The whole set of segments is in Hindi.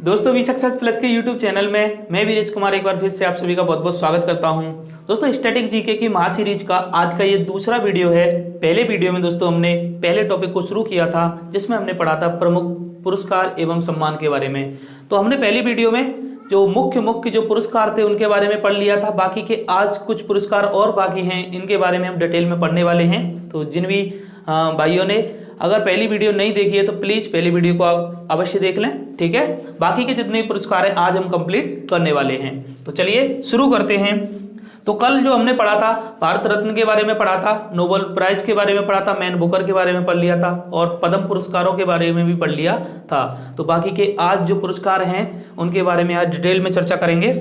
दोस्तों वी सक्सेस प्लस के यूट्यूब चैनल में मैं वीरेश कुमार एक बार फिर से आप सभी का बहुत बहुत स्वागत करता हूं। दोस्तों स्टैटिक जीके की महा सीरीज का आज का ये दूसरा वीडियो है। पहले वीडियो में दोस्तों हमने पहले टॉपिक को शुरू किया था जिसमें हमने पढ़ा था प्रमुख पुरस्कार एवं सम्मान के बारे में। तो हमने पहली वीडियो में जो मुख्य जो पुरस्कार थे उनके बारे में पढ़ लिया था। बाकी के आज कुछ पुरस्कार और बाकी हैं, इनके बारे में हम डिटेल में पढ़ने वाले हैं। तो जिन भी भाइयों ने अगर पहली वीडियो नहीं देखी है तो प्लीज पहली वीडियो को आप अवश्य देख लें, ठीक है। बाकी के जितने पुरस्कार हैं आज हम कंप्लीट करने वाले हैं। तो चलिए शुरू करते हैं। तो कल जो हमने पढ़ा था भारत रत्न के बारे में पढ़ा था, नोबेल प्राइज के बारे में पढ़ा था, मैन बुकर के बारे में पढ़ लिया था और पद्म पुरस्कारों के बारे में भी पढ़ लिया था। तो बाकी के आज जो पुरस्कार हैं उनके बारे में आज डिटेल में चर्चा करेंगे।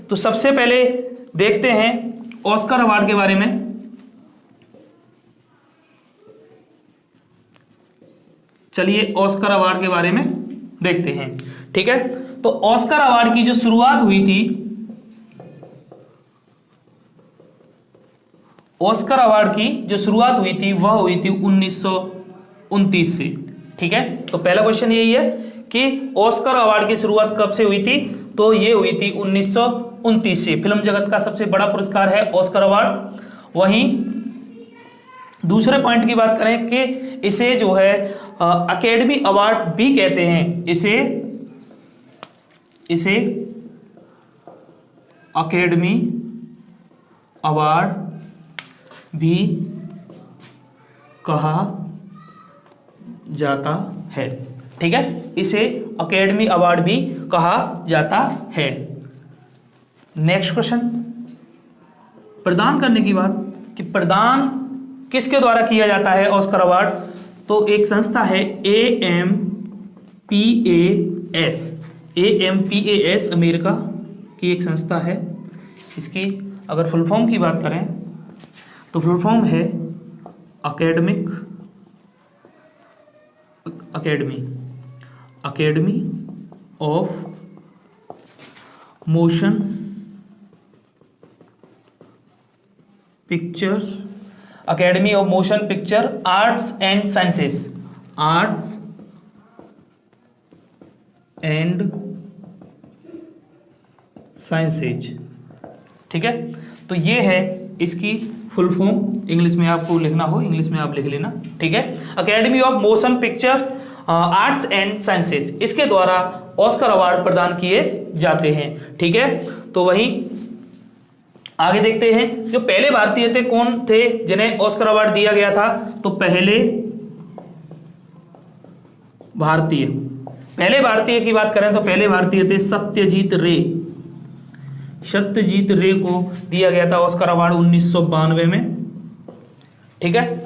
तो सबसे पहले देखते हैं ऑस्कर अवार्ड के बारे में। चलिए ऑस्कर अवार्ड के बारे में देखते हैं, ठीक है। तो ऑस्कर अवार्ड की जो शुरुआत हुई थी, ऑस्कर अवार्ड की जो शुरुआत हुई थी वह हुई थी 1929 से, ठीक है। तो पहला क्वेश्चन यही है कि ऑस्कर अवार्ड की शुरुआत कब से हुई थी, तो ये हुई थी 1929 से। फिल्म जगत का सबसे बड़ा पुरस्कार है ऑस्कर अवार्ड। वहीं दूसरे पॉइंट की बात करें कि इसे जो है अकेडमी अवार्ड भी कहते हैं। इसे अकेडमी अवार्ड भी कहा जाता है, ठीक है। इसे अकेडमी अवार्ड भी कहा जाता है। नेक्स्ट क्वेश्चन, प्रदान करने की बात कि प्रदान किसके द्वारा किया जाता है ऑस्कर अवार्ड, तो एक संस्था है AMPAS अमेरिका की एक संस्था है। इसकी अगर फुल फॉर्म की बात करें तो फुल फॉर्म है academy of motion picture arts and sciences, ठीक है। तो ये है इसकी फुल फॉर्म। इंग्लिश में आपको लिखना हो इंग्लिश में आप लिख लेना, ठीक है। Academy of motion picture arts and sciences, इसके द्वारा ऑस्कर अवार्ड प्रदान किए जाते हैं, ठीक है। तो वही आगे देखते हैं जो पहले भारतीय थे कौन थे जिन्हें ऑस्कर अवार्ड दिया गया था। तो पहले भारतीय की बात करें तो पहले भारतीय थे सत्यजीत रे को दिया गया था ऑस्कर अवार्ड 1992 में, ठीक है।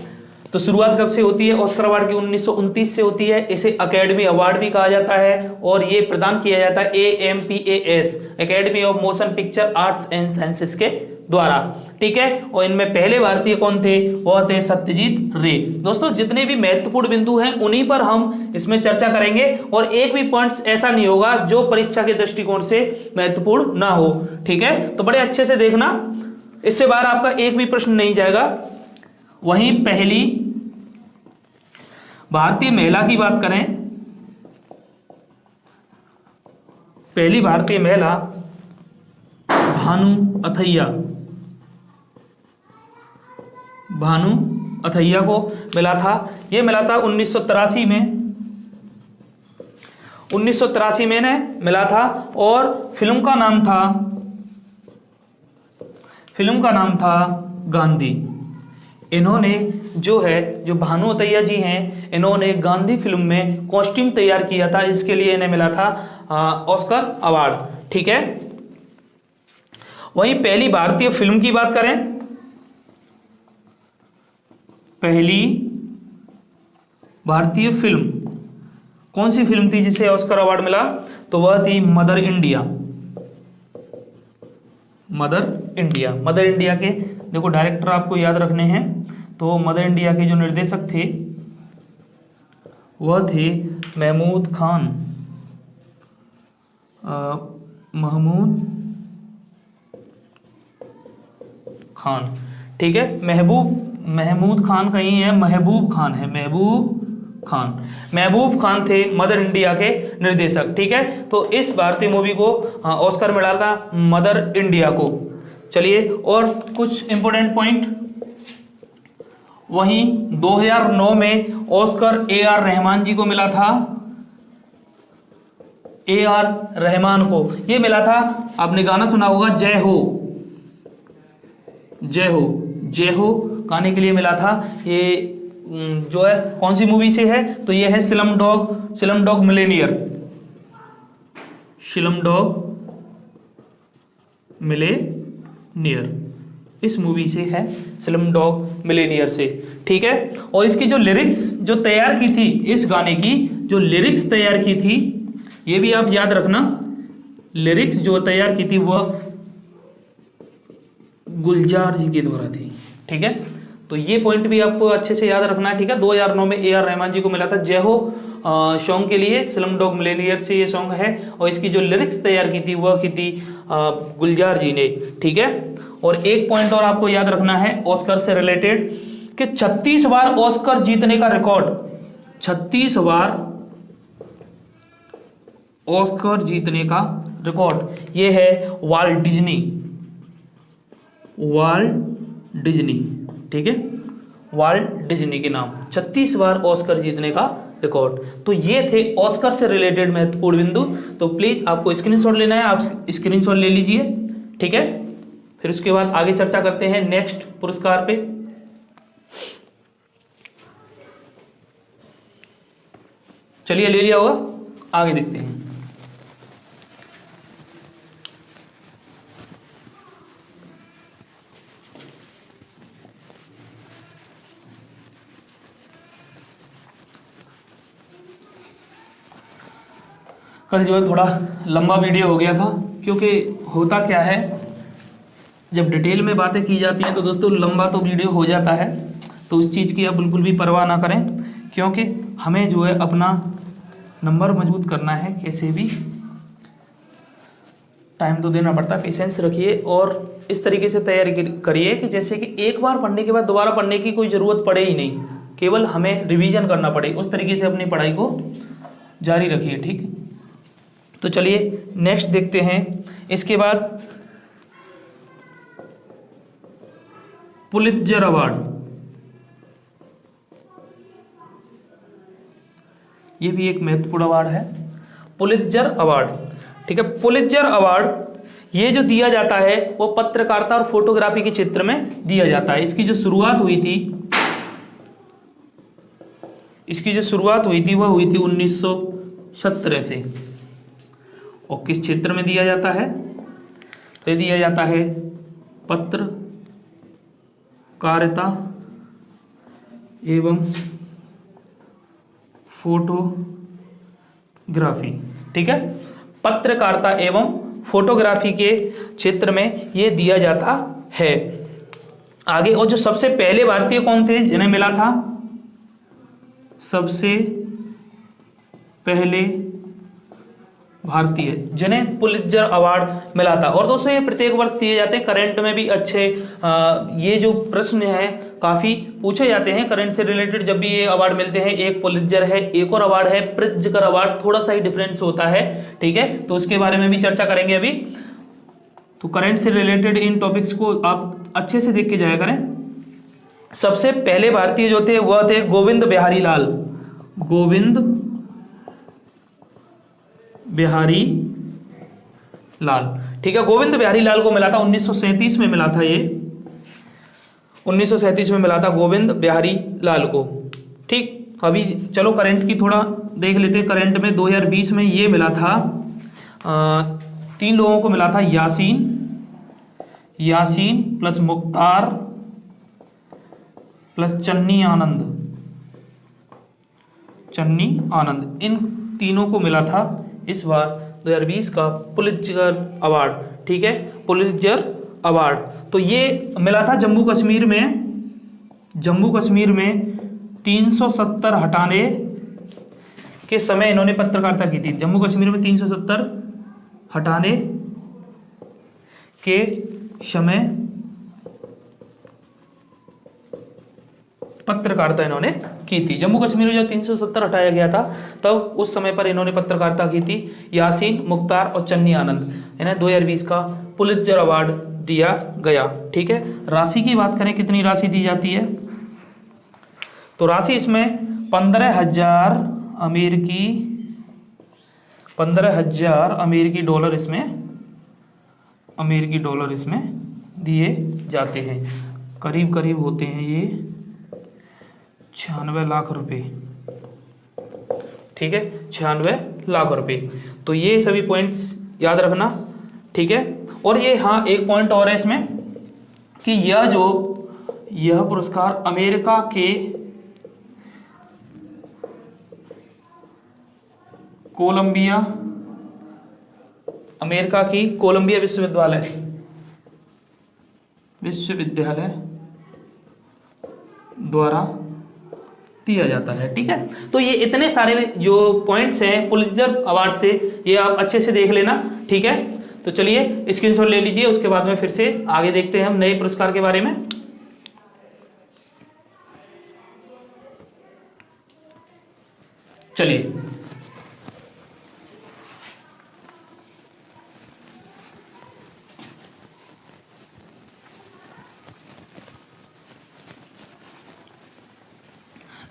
तो शुरुआत कब से होती है ऑस्कर अवार्ड की, 1929 से होती है। इसे अकेडमी अवार्ड भी कहा जाता है और ये प्रदान किया जाता है AMPAS academy of motion picture arts and sciences के द्वारा, ठीक है। और इनमें पहले भारतीय कौन थे, वह थे सत्यजीत रे। दोस्तों जितने भी महत्वपूर्ण बिंदु हैं उन्हीं पर हम इसमें चर्चा करेंगे और एक भी पॉइंट्स ऐसा नहीं होगा जो परीक्षा के दृष्टिकोण से महत्वपूर्ण ना हो, ठीक है। तो बड़े अच्छे से देखना, इससे बाहर आपका एक भी प्रश्न नहीं जाएगा। वहीं पहली भारतीय महिला की बात करें, पहली भारतीय महिला भानु अथैया को मिला था। यह मिला था 1983 में ने मिला था और फिल्म का नाम था गांधी। इन्होंने जो भानु अथैया जी हैं, इन्होंने गांधी फिल्म में कॉस्ट्यूम तैयार किया था, इसके लिए इन्हें मिला था ऑस्कर अवार्ड, ठीक है। वहीं पहली भारतीय फिल्म की बात करें, पहली भारतीय फिल्म कौन सी फिल्म थी जिसे ऑस्कर अवार्ड मिला, तो वह थी मदर इंडिया। मदर इंडिया के देखो डायरेक्टर आपको याद रखने हैं। तो मदर इंडिया के जो निर्देशक थे वह थे महमूद खान, ठीक है। महमूद खान कहीं है, महबूब खान है, महबूब खान। महबूब खान थे मदर इंडिया के निर्देशक, ठीक है। तो इस भारतीय मूवी को ऑस्कर मिला था मदर इंडिया को। चलिए और कुछ इंपॉर्टेंट पॉइंट। वहीं 2009 में ऑस्कर ए आर रहमान जी को मिला था। ए आर रहमान को ये मिला था, आपने गाना सुना होगा जय हो, जय हो, जय हो गाने के लिए मिला था। ये जो है कौन सी मूवी से है, तो ये है slum dog Millionaire, slum dog Millionaire, इस मूवी से है, स्लम डॉग मिलेनियर से, ठीक है। और इसकी जो लिरिक्स जो तैयार की थी, इस गाने की जो लिरिक्स तैयार की थी, ये भी आप याद रखना, लिरिक्स जो तैयार की थी वह गुलजार जी के द्वारा थी, ठीक है। तो ये पॉइंट भी आपको अच्छे से याद रखना है, ठीक है। 2009 में ए आर रहमान जी को मिला था जय हो सॉन्ग के लिए, स्लम डॉग मिलेनियर से ये सॉन्ग है, और इसकी जो लिरिक्स तैयार की थी वह की थी गुलजार जी ने, ठीक है। और एक पॉइंट और आपको याद रखना है ऑस्कर से रिलेटेड कि 36 बार ऑस्कर जीतने का रिकॉर्ड, 36 बार ऑस्कर जीतने का रिकॉर्ड ये है वाल्ट डिज्नी, ठीक है, वाल्ट डिज्नी के नाम, 36 बार ऑस्कर जीतने का रिकॉर्ड। तो ये थे ऑस्कर से रिलेटेड महत्वपूर्ण बिंदु। तो प्लीज आपको स्क्रीनशॉट लेना है, आप स्क्रीनशॉट ले लीजिए, ठीक है। फिर उसके बाद आगे चर्चा करते हैं नेक्स्ट पुरस्कार पे। चलिए ले लिया होगा, आगे देखते हैं। कल जो है थोड़ा लंबा वीडियो हो गया था, क्योंकि होता क्या है जब डिटेल में बातें की जाती हैं तो दोस्तों लंबा तो वीडियो हो जाता है। तो उस चीज़ की आप बिल्कुल भी परवाह ना करें, क्योंकि हमें जो है अपना नंबर मजबूत करना है, कैसे भी टाइम तो देना पड़ता है, पेशेंस रखिए और इस तरीके से तैयारी करिए कि जैसे कि एक बार पढ़ने के बाद दोबारा पढ़ने की कोई ज़रूरत पड़े ही नहीं, केवल हमें रिवीजन करना पड़े, उस तरीके से अपनी पढ़ाई को जारी रखिए, ठीक। तो चलिए नेक्स्ट देखते हैं। इसके बाद पुलित्जर अवार्ड, ये भी एक महत्वपूर्ण अवार्ड है, पुलित्जर अवार्ड, ठीक है। पुलित्जर अवार्ड ये जो दिया जाता है वो पत्रकारिता और फोटोग्राफी के क्षेत्र में दिया जाता है। इसकी जो शुरुआत हुई थी वह हुई थी 1917 से। और किस क्षेत्र में दिया जाता है, तो ये दिया जाता है पत्रकारिता एवं फोटोग्राफी, ठीक है। पत्रकारिता एवं फोटोग्राफी के क्षेत्र में ये दिया जाता है। आगे और जो सबसे पहले भारतीय कौन थे जिन्हें मिला था, सबसे पहले भारतीय जिन्हें पुलित्जर अवार्ड मिला था। और दोस्तों ये प्रत्येक वर्ष दिए जाते हैं, करंट में भी अच्छे ये जो प्रश्न है काफी पूछे जाते हैं करंट से रिलेटेड। जब भी ये अवार्ड मिलते हैं, एक पुलित्जर है, एक और अवार्ड है प्रित्जकर अवार्ड, थोड़ा सा ही डिफरेंस होता है, ठीक है। तो उसके बारे में भी चर्चा करेंगे अभी। तो करंट से रिलेटेड इन टॉपिक्स को आप अच्छे से देख के जाया करें। सबसे पहले भारतीय जो थे वह थे गोविंद बिहारी लाल, गोविंद बिहारी लाल, ठीक है। गोविंद बिहारी लाल को मिला था 1937 में मिला था, ये 1937 में मिला था गोविंद बिहारी लाल को, ठीक। अभी चलो करंट की थोड़ा देख लेते हैं। करंट में 2020 में ये मिला था 3 लोगों को मिला था, यासीन प्लस मुख्तार प्लस चन्नी आनंद, इन तीनों को मिला था इस बार 2020 का पुलित्जर अवार्ड, ठीक है, पुलित्जर अवार्ड। तो ये मिला था जम्मू कश्मीर में 370 हटाने के समय इन्होंने पत्रकारिता की थी। जम्मू कश्मीर में 370 हटाने के समय पत्रकारिता इन्होंने की थी। जम्मू कश्मीर में जब 370 हटाया गया था तब उस समय पर इन्होंने पत्रकारिता की थी। यासीन मुख्तार और चन्नी आनंद इन्हें 2020 का पुलित्जर अवार्ड दिया गया। ठीक है, राशि की बात करें कितनी राशि दी जाती है, तो राशि इसमें 15,000 अमेरिकी डॉलर इसमें दिए जाते हैं। करीब करीब होते हैं ये 96 लाख रुपए। ठीक है, 96 लाख रुपए। तो ये सभी पॉइंट्स याद रखना। ठीक है, और ये हाँ एक पॉइंट और है इसमें कि यह पुरस्कार अमेरिका के कोलंबिया विश्वविद्यालय द्वारा दिया जाता है। ठीक है, तो ये इतने सारे जो पॉइंट्स हैं पुलित्जर अवार्ड से, ये आप अच्छे से देख लेना। ठीक है, तो चलिए स्क्रीनशॉट ले लीजिए, उसके बाद में फिर से आगे देखते हैं हम नए पुरस्कार के बारे में। चलिए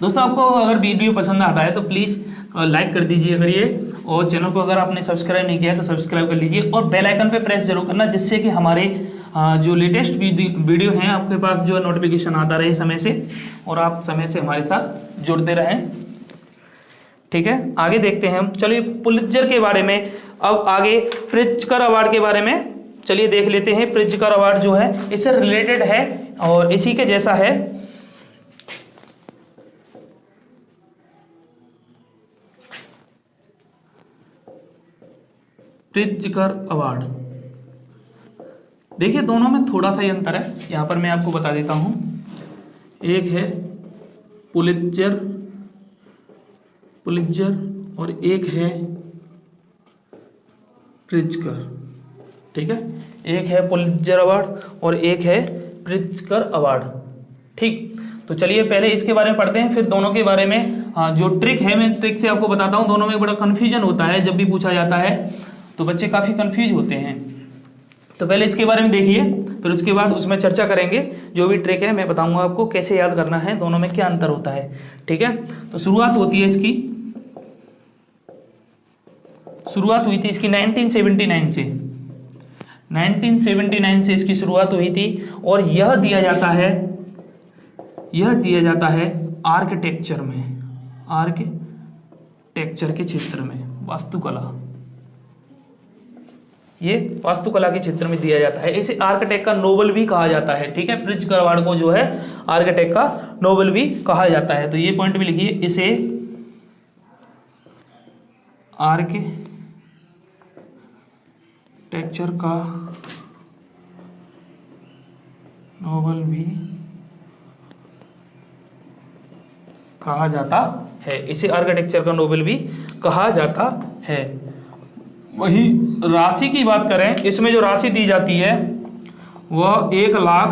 दोस्तों, आपको अगर वीडियो पसंद आता है तो प्लीज़ लाइक कर दीजिए करिए, और चैनल को अगर आपने सब्सक्राइब नहीं किया है तो सब्सक्राइब कर लीजिए, और बेल आइकन पे प्रेस जरूर करना, जिससे कि हमारे जो लेटेस्ट वीडियो हैं आपके पास जो नोटिफिकेशन आता रहे समय से, और आप समय से हमारे साथ जुड़ते रहें। ठीक है, आगे देखते हैं हम। चलिए पुलित्जर के बारे में, अब आगे प्रित्जकर अवार्ड के बारे में चलिए देख लेते हैं। प्रित्जकर अवार्ड जो है इससे रिलेटेड है और इसी के जैसा है। प्रित्जकर अवार्ड, देखिए दोनों में थोड़ा सा ही अंतर है, यहां पर मैं आपको बता देता हूं। एक है पुलित्जर और एक है प्रित्जकर। ठीक है, एक है पुलित्जर अवार्ड और एक है प्रित्जकर अवार्ड। ठीक, तो चलिए पहले इसके बारे में पढ़ते हैं, फिर दोनों के बारे में जो ट्रिक है मैं ट्रिक से आपको बताता हूं। दोनों में बड़ा कन्फ्यूजन होता है, जब भी पूछा जाता है तो बच्चे काफ़ी कंफ्यूज होते हैं। तो पहले इसके बारे में देखिए, फिर उसके बाद उसमें चर्चा करेंगे। जो भी ट्रिक है मैं बताऊंगा आपको कैसे याद करना है, दोनों में क्या अंतर होता है। ठीक है, तो शुरुआत हुई थी इसकी 1979 से। 1979 से इसकी शुरुआत हुई थी, और यह दिया जाता है आर्किटेक्चर के क्षेत्र में, वास्तुकला, ये वास्तुकला के क्षेत्र में दिया जाता है। इसे आर्किटेक्ट का नोबेल भी कहा जाता है। ठीक है, प्रित्जकर अवार्ड को जो है आर्किटेक्ट का नोबेल भी कहा जाता है। तो ये पॉइंट भी लिखिए, इसे आर्किटेक्चर का नोबेल भी कहा जाता है। इसे आर्किटेक्चर का नोबेल भी कहा जाता है। वही राशि की बात करें, इसमें जो राशि दी जाती है वह $1 लाख,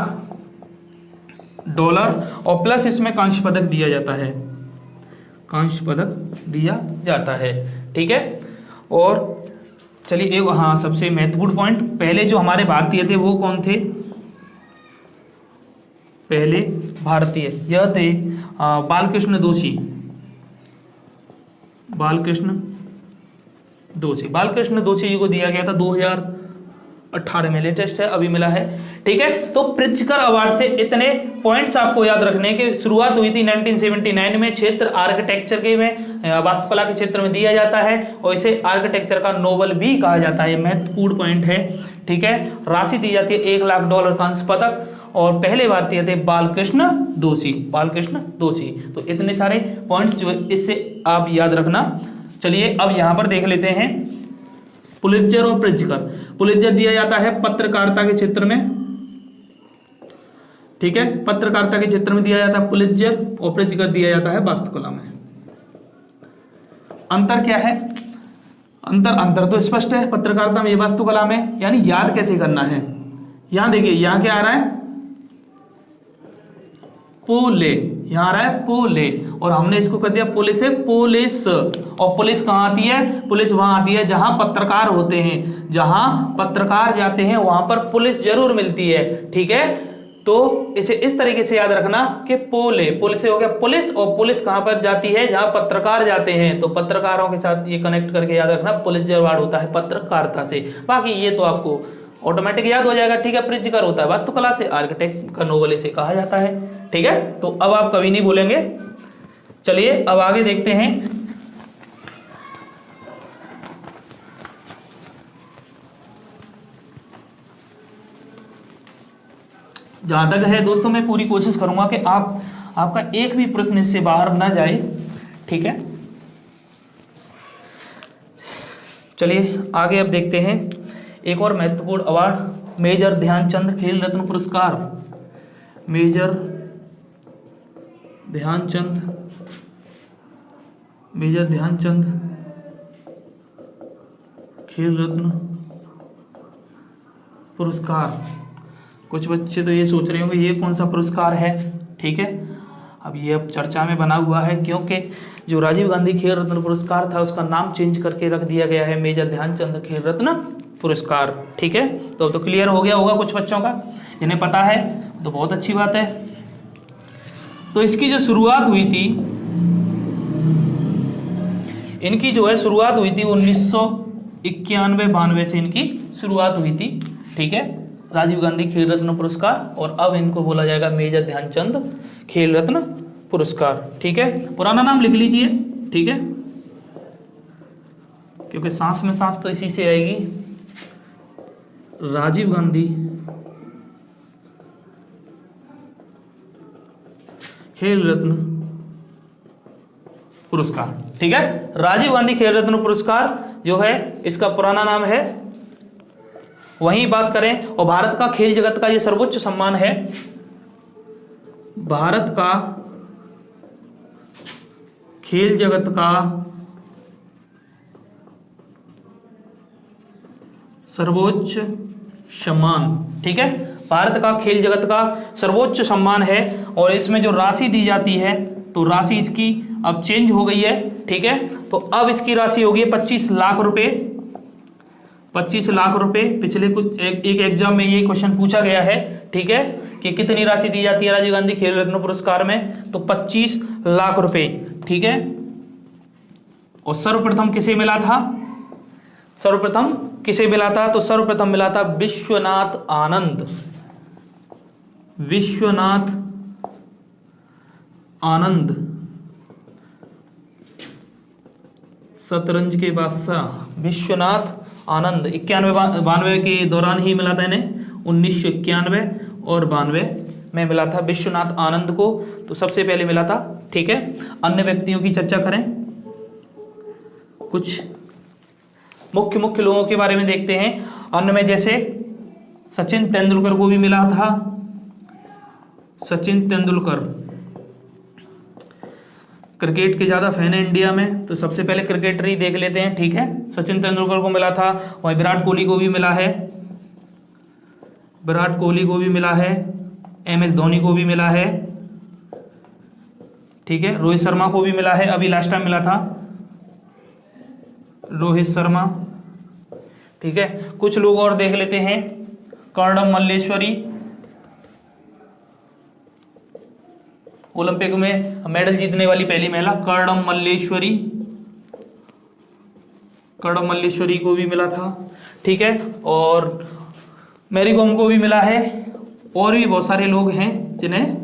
और प्लस इसमें कांस्य पदक दिया जाता है। ठीक है, और चलिए एक सबसे महत्वपूर्ण पॉइंट, पहले जो हमारे भारतीय थे वो कौन थे? पहले भारतीय यह थे बालकृष्ण दोषी जी को दिया गया था 2018 में, लेटेस्ट है, अभी मिला है। ठीक है, तो प्रित्जकर अवार्ड से इतने पॉइंट्स आपको याद रखने की शुरुआत हुई थी 1979 में। क्षेत्र आर्किटेक्चर के में, वास्तुकला के क्षेत्र में दिया जाता है, और इसे आर्किटेक्चर का नोबेल भी कहा जाता है। महत्वपूर्ण पॉइंट है। ठीक है, राशि दी जाती है $1 लाख, कांस्य पदक, और पहले भारतीय थे बालकृष्ण दोषी। तो इतने सारे पॉइंट्स जो इससे आप याद रखना। चलिए अब यहां पर देख लेते हैं पुलित्जर और प्रित्जकर। पुलित्जर दिया जाता है पत्रकारिता के क्षेत्र में। ठीक है, पत्रकारिता के क्षेत्र में दिया जाता है पुलित्जर, और प्रित्जकर दिया जाता है वास्तुकला में। अंतर क्या है? अंतर तो स्पष्ट है, पत्रकारिता में, वास्तुकला में। यानी याद कैसे करना है, यहां देखिए, यहां क्या आ रहा है? पोले, यहाँ आ रहा है पोले, और हमने इसको कर दिया पुलिस से पुलिस। और पुलिस कहाँ आती है? पुलिस वहां आती है जहां पत्रकार होते हैं, जहां पत्रकार जाते हैं वहां पर पुलिस जरूर मिलती है। ठीक है, तो इसे इस तरीके से याद रखना कि पोले, पुलिस से हो गया पुलिस, और पुलिस कहां पर जाती है? जहां पत्रकार जाते हैं। तो पत्रकारों के साथ ये कनेक्ट करके याद रखना, पुलिस जुगाड़ होता है पत्रकारिता से। बाकी ये तो आपको ऑटोमेटिक याद हो जाएगा। ठीक है, प्रिज्जकर होता है वास्तुकला से, आर्किटेक्ट का नोबल इसे कहा जाता है। ठीक है, तो अब आप कभी नहीं भूलेंगे। चलिए अब आगे देखते हैं। जहां तक है दोस्तों, मैं पूरी कोशिश करूंगा कि आपका एक भी प्रश्न इससे बाहर ना जाए। ठीक है, चलिए आगे अब देखते हैं एक और महत्वपूर्ण अवार्ड, मेजर ध्यानचंद खेल रत्न पुरस्कार। मेजर ध्यानचंद खेल रत्न पुरस्कार। कुछ बच्चे तो ये सोच रहे होंगे ये कौन सा पुरस्कार है। ठीक है, अब ये अब चर्चा में बना हुआ है, क्योंकि जो राजीव गांधी खेल रत्न पुरस्कार था उसका नाम चेंज करके रख दिया गया है मेजर ध्यानचंद खेल रत्न पुरस्कार। ठीक है, तो अब तो क्लियर हो गया होगा कुछ बच्चों का, जिन्हें पता है तो बहुत अच्छी बात है। तो इसकी जो शुरुआत हुई थी, इनकी जो है शुरुआत हुई थी 1991-92 से इनकी शुरुआत हुई थी। ठीक है, राजीव गांधी खेल रत्न पुरस्कार, और अब इनको बोला जाएगा मेजर ध्यानचंद खेल रत्न पुरस्कार। ठीक है, पुराना नाम लिख लीजिए। ठीक है, क्योंकि सांस में सांस तो इसी से आएगी, राजीव गांधी खेल रत्न पुरस्कार। ठीक है, राजीव गांधी खेल रत्न पुरस्कार जो है इसका पुराना नाम है। वहीं बात करें, और भारत का खेल जगत का ये सर्वोच्च सम्मान है। भारत का खेल जगत का सर्वोच्च सम्मान। ठीक है, भारत का खेल जगत का सर्वोच्च सम्मान है, और इसमें जो राशि दी जाती है तो राशि इसकी अब चेंज हो गई है। ठीक है, तो अब इसकी राशि होगी 25 लाख रुपए। 25 लाख रुपए। पिछले कुछ एक एग्जाम में ये क्वेश्चन पूछा गया है। ठीक है, कि कितनी राशि दी जाती है राजीव गांधी खेल रत्न पुरस्कार में? तो 25 लाख रुपए। ठीक है, और सर्वप्रथम किसे मिला था? सर्वप्रथम किसे मिला था? तो सर्वप्रथम मिला था विश्वनाथ आनंद। विश्वनाथ आनंद शतरंज के बादशाह विश्वनाथ आनंद। 91-92 के दौरान ही मिला था इन्हें, 1991 और 92 में मिला था विश्वनाथ आनंद को, तो सबसे पहले मिला था। ठीक है, अन्य व्यक्तियों की चर्चा करें, कुछ मुख्य लोगों के बारे में देखते हैं। अन्य में जैसे सचिन तेंदुलकर को भी मिला था। सचिन तेंदुलकर क्रिकेट के ज़्यादा फैन है इंडिया में, तो सबसे पहले क्रिकेटर ही देख लेते हैं। ठीक है, सचिन तेंदुलकर को मिला था। वहीं विराट कोहली को भी मिला है। विराट कोहली को भी मिला है। MS धोनी को भी मिला है। ठीक है, रोहित शर्मा को भी मिला है, अभी लास्ट टाइम मिला था रोहित शर्मा। ठीक है, कुछ लोग और देख लेते हैं। कर्णम मल्लेश्वरी, ओलंपिक में मेडल जीतने वाली पहली महिला कर्णम मल्लेश्वरी। कर्णम मल्लेश्वरी को भी मिला था। ठीक है, और मैरी कॉम को भी मिला है, और भी बहुत सारे लोग हैं जिन्हें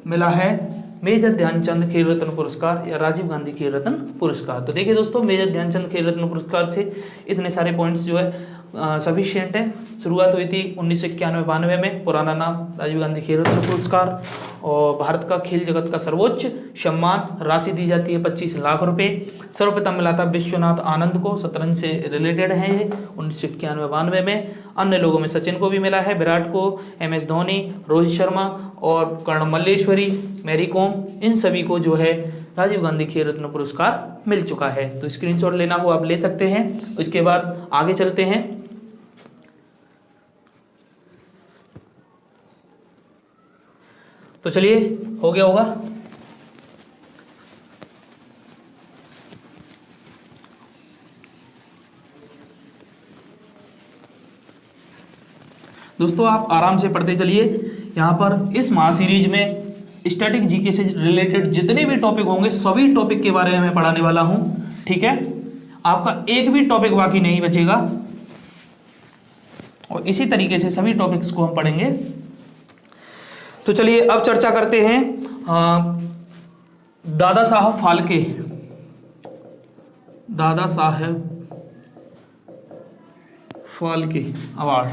मिला है मेजर ध्यानचंद खेल रत्न पुरस्कार या राजीव गांधी खेल रत्न पुरस्कार। तो देखिए दोस्तों, मेजर ध्यानचंद खेल रत्न पुरस्कार से इतने सारे पॉइंट्स जो है सफिशिएंट है। शुरुआत हुई थी 1991-92 में, पुराना नाम राजीव गांधी खेल रत्न पुरस्कार, और भारत का खेल जगत का सर्वोच्च सम्मान, राशि दी जाती है 25 लाख रुपए। सर्वप्रथम मिला था विश्वनाथ आनंद को, शतरंज से रिलेटेड है ये, 1991-92 में। अन्य लोगों में सचिन को भी मिला है, विराट को, MS धोनी, रोहित शर्मा और कर्णम मल्लेश्वरी, मैरी कॉम, इन सभी को जो है राजीव गांधी खेल रत्न पुरस्कार मिल चुका है। तो स्क्रीनशॉट लेना हो आप ले सकते हैं। उसके बाद आगे चलते हैं। तो चलिए हो गया होगा। दोस्तों आप आराम से पढ़ते चलिए। यहाँ पर इस महासीरीज में स्टैटिक जीके से रिलेटेड जितने भी टॉपिक होंगे सभी टॉपिक के बारे में मैं पढ़ाने वाला हूं। ठीक है, आपका एक भी टॉपिक बाकी नहीं बचेगा और इसी तरीके से सभी टॉपिक्स को हम पढ़ेंगे। तो चलिए अब चर्चा करते हैं दादा साहब फाल्के, दादा साहब फाल्के अवार्ड।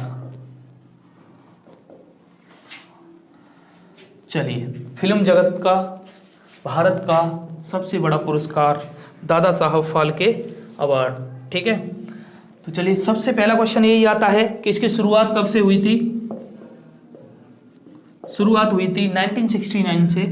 चलिए, फिल्म जगत का, भारत का सबसे बड़ा पुरस्कार दादा साहब फाल्के अवार्ड। ठीक है, तो चलिए सबसे पहला क्वेश्चन यही आता है कि इसकी शुरुआत कब से हुई थी। शुरुआत हुई थी 1969 से।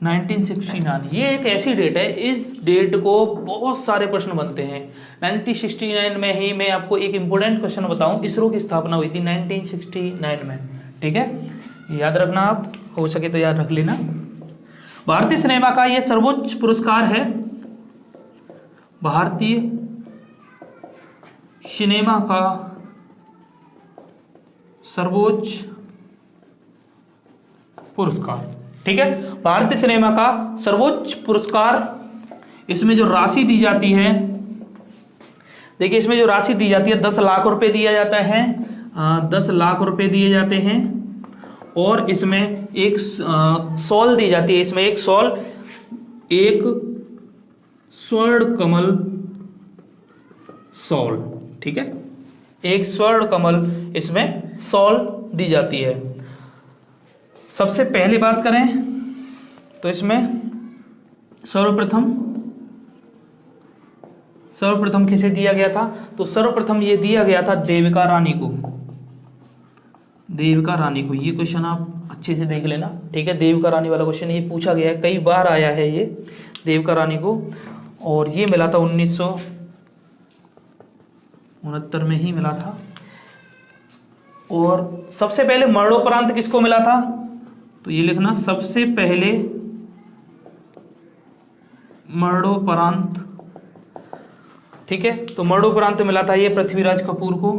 1969 ये एक ऐसी डेट है, इस डेट को बहुत सारे प्रश्न बनते हैं। 1969 में ही मैं आपको एक इंपॉर्टेंट क्वेश्चन बताऊं, इसरो की स्थापना हुई थी 1969 में। ठीक है, याद रखना, आप हो सके तो याद रख लेना। भारतीय सिनेमा का यह सर्वोच्च पुरस्कार है, भारतीय सिनेमा का सर्वोच्च पुरस्कार। ठीक है, भारतीय सिनेमा का सर्वोच्च पुरस्कार। इसमें जो राशि दी जाती है, देखिए इसमें जो राशि दी जाती है 10 लाख रुपए दिया जाता है, 10 लाख रुपए दिए जाते हैं और इसमें एक शॉल दी जाती है। इसमें एक शॉल, एक स्वर्ण कमल शॉल। ठीक है, एक स्वर्ण कमल इसमें शॉल दी जाती है। सबसे पहले बात करें तो इसमें सर्वप्रथम किसे दिया गया था, तो सर्वप्रथम ये दिया गया था देविका रानी को। देविका रानी को, ये क्वेश्चन आप अच्छे से देख लेना। ठीक है, देविका रानी वाला क्वेश्चन ये पूछा गया है, कई बार आया है ये देविका रानी को, और ये मिला था 1969 में ही मिला था। और सबसे पहले मरणोपरांत किसको मिला था, तो ये लिखना, सबसे पहले मरणोपरांत। ठीक है, तो मरणोपरांत मिला था ये पृथ्वीराज कपूर को।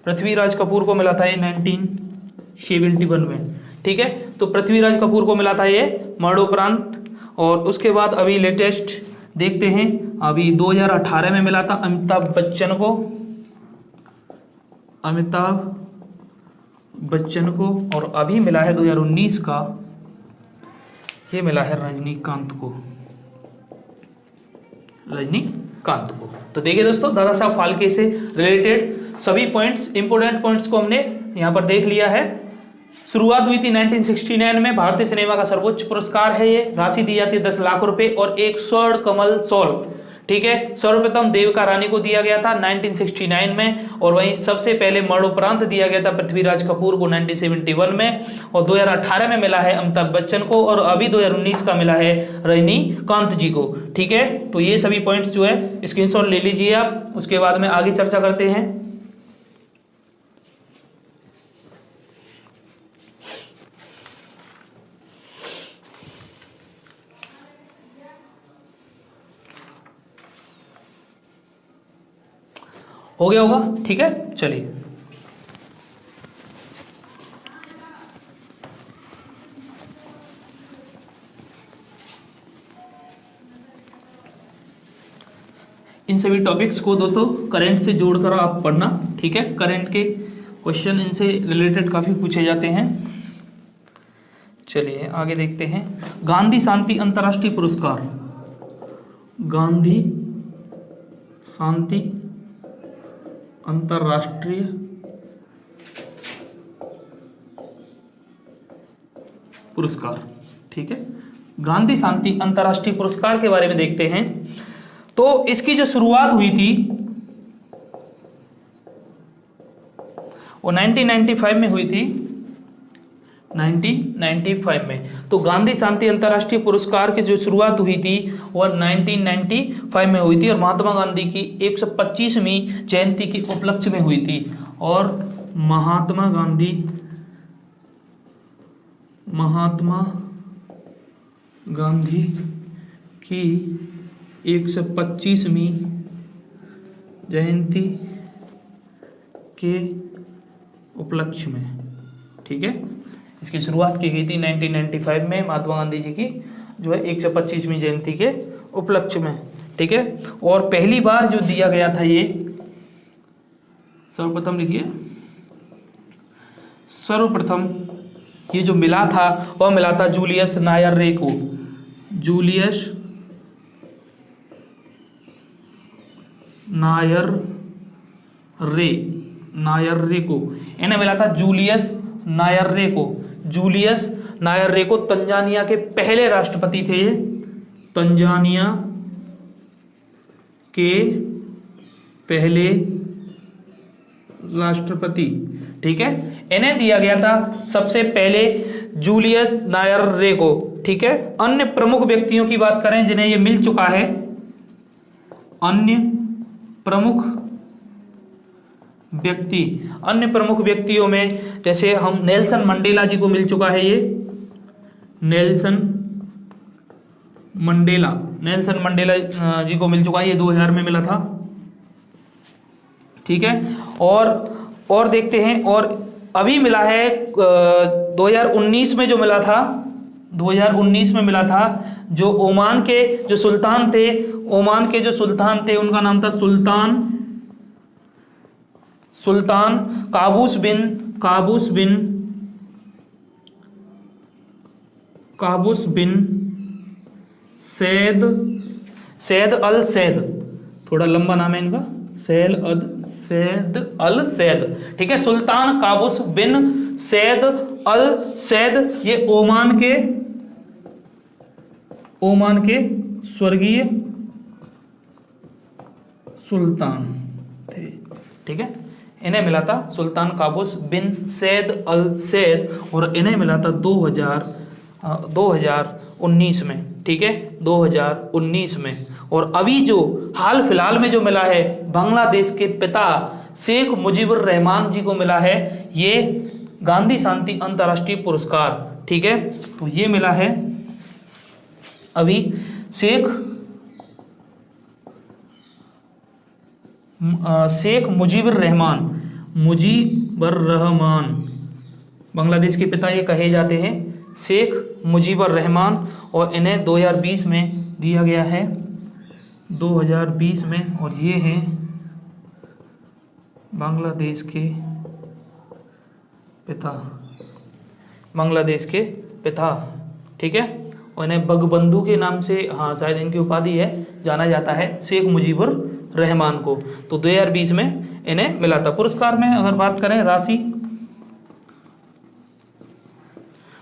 पृथ्वीराज कपूर को मिला था ये 1971 में। ठीक है, तो पृथ्वीराज कपूर को मिला था ये मरणोपरांत। और उसके बाद अभी लेटेस्ट देखते हैं, अभी 2018 में मिला था अमिताभ बच्चन को, अमिताभ बच्चन को। और अभी मिला है 2019 का, ये मिला है रजनीकांत को, रजनीकांत को। तो देखिए दोस्तों, दादा साहब फाल्के से रिलेटेड सभी पॉइंट्स, इंपोर्टेंट पॉइंट्स को हमने यहां पर देख लिया है। शुरुआत हुई थी 1969 में, भारतीय सिनेमा का सर्वोच्च पुरस्कार है ये, राशि दी जाती है 10 लाख रुपए और एक स्वर्ण कमल शॉल। ठीक है, सर्वप्रथम देविका रानी को दिया गया था 1969 में, और वहीं सबसे पहले मरणोपरांत दिया गया था पृथ्वीराज कपूर को 1971 में, और 2018 में मिला है अमिताभ बच्चन को, और अभी 2019 का मिला है रजनीकांत जी को। ठीक है, तो ये सभी पॉइंट्स जो है स्क्रीनशॉट ले लीजिए आप, उसके बाद में आगे चर्चा करते हैं। हो गया होगा। ठीक है, चलिए इन सभी टॉपिक्स को दोस्तों करंट से जोड़कर आप पढ़ना। ठीक है, करंट के क्वेश्चन इनसे रिलेटेड काफी पूछे जाते हैं। चलिए आगे देखते हैं। गांधी शांति अंतर्राष्ट्रीय पुरस्कार, गांधी शांति अंतर्राष्ट्रीय पुरस्कार। ठीक है, गांधी शांति अंतर्राष्ट्रीय पुरस्कार के बारे में देखते हैं। तो इसकी जो शुरुआत हुई थी वो 1995 में हुई थी, 1995 में। तो गांधी शांति अंतर्राष्ट्रीय पुरस्कार की जो शुरुआत हुई थी वह 1995 में हुई थी और महात्मा गांधी की 125वीं जयंती के उपलक्ष्य में हुई थी। और महात्मा गांधी की 125वीं जयंती के उपलक्ष्य में। ठीक है, इसकी शुरुआत की गई थी 1995 में महात्मा गांधी जी की जो है 125वीं जयंती के उपलक्ष्य में। ठीक है, और पहली बार जो दिया गया था ये, सर्वप्रथम लिखिए, सर्वप्रथम ये जो मिला था वह मिला था जूलियस नायरे को। जूलियस नायरे को इन्हें मिला था, जूलियस नायरे को तंजानिया के पहले राष्ट्रपति थे ये, तंजानिया के पहले राष्ट्रपति। ठीक है, इन्हें दिया गया था सबसे पहले जूलियस नायरे को। ठीक है, अन्य प्रमुख व्यक्तियों की बात करें जिन्हें ये मिल चुका है, अन्य प्रमुख व्यक्तियों में जैसे हम नेल्सन मंडेला जी को मिल चुका है, ये नेल्सन मंडेला जी को मिल चुका है, ये 2000 में मिला था। ठीक है, और देखते हैं, और अभी मिला है 2019 में जो मिला था, 2019 में मिला था, जो ओमान के जो सुल्तान थे उनका नाम था सुल्तान काबूस बिन सैद अल सैद, थोड़ा लंबा नाम है इनका, सैद अल सैद। ठीक है, सुल्तान काबूस बिन सैद अल सैद, ये ओमान के स्वर्गीय सुल्तान थे। ठीक है, इन्हें मिला था सुल्तान काबूस बिन सैद अल सैद, और इन्हें मिला था 2019 में। ठीक है, 2019 में। और अभी जो हाल फिलहाल में जो मिला है, बांग्लादेश के पिता शेख मुजीबुर रहमान जी को मिला है ये गांधी शांति अंतर्राष्ट्रीय पुरस्कार। ठीक है, तो ये मिला है अभी शेख मुजीबुर रहमान, बांग्लादेश के पिता ये कहे जाते हैं, शेख मुजीबुर रहमान, और इन्हें 2020 में दिया गया है, 2020 में। और ये हैं बांग्लादेश के पिता। ठीक है, और इन्हें बगबंधु के नाम से, हाँ शायद इनकी उपाधि है, जाना जाता है शेख मुजीबुर रहमान को। तो 2020 में इन्हें मिला था। पुरस्कार में अगर बात करें,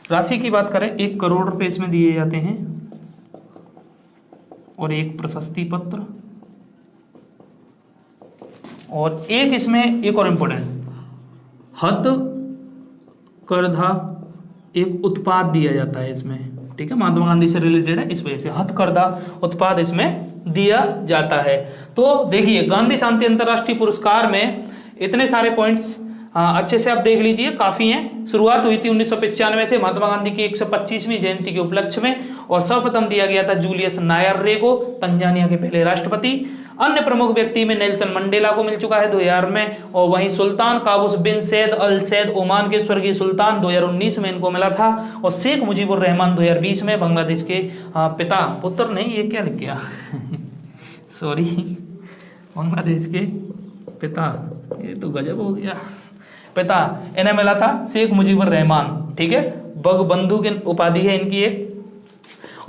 राशि की बात करें, 1 करोड़ रुपए इसमें दिए जाते हैं, और एक प्रशस्ति पत्र, और एक इसमें एक और इम्पोर्टेंट हथकरघा एक उत्पाद दिया जाता है इसमें। ठीक है, महात्मा गांधी से रिलेटेड है, इस वजह से हथकरघा उत्पाद इसमें दिया जाता है। तो देखिए, गांधी शांति अंतर्राष्ट्रीय पुरस्कार में इतने सारे पॉइंट्स अच्छे से आप देख लीजिए, काफी हैं। शुरुआत हुई थी 1995 से महात्मा गांधी की 125वीं जयंती के उपलक्ष्य में, और सर्वप्रथम दिया गया था जूलियस नायरे को, तंजानिया के पहले राष्ट्रपति। अन्य प्रमुख व्यक्ति में नेल्सन मंडेला को मिल चुका है 2000 में, और वहीं सुल्तान काबूस बिन सैद अल सैद, ओमान के स्वर्गीय सुल्तान, 2019 में इनको मिला था, और शेख मुजीबुर रहमान 2020 में, बांग्लादेश के पिता, पुत्र नहीं, ये क्या लिख गया सॉरी, बांग्लादेश के पिता, ये तो गजब हो गया, पिता, इन्हें मिला था शेख मुजीबुर रहमान। ठीक है, बगबंधु की उपाधि है इनकी एक,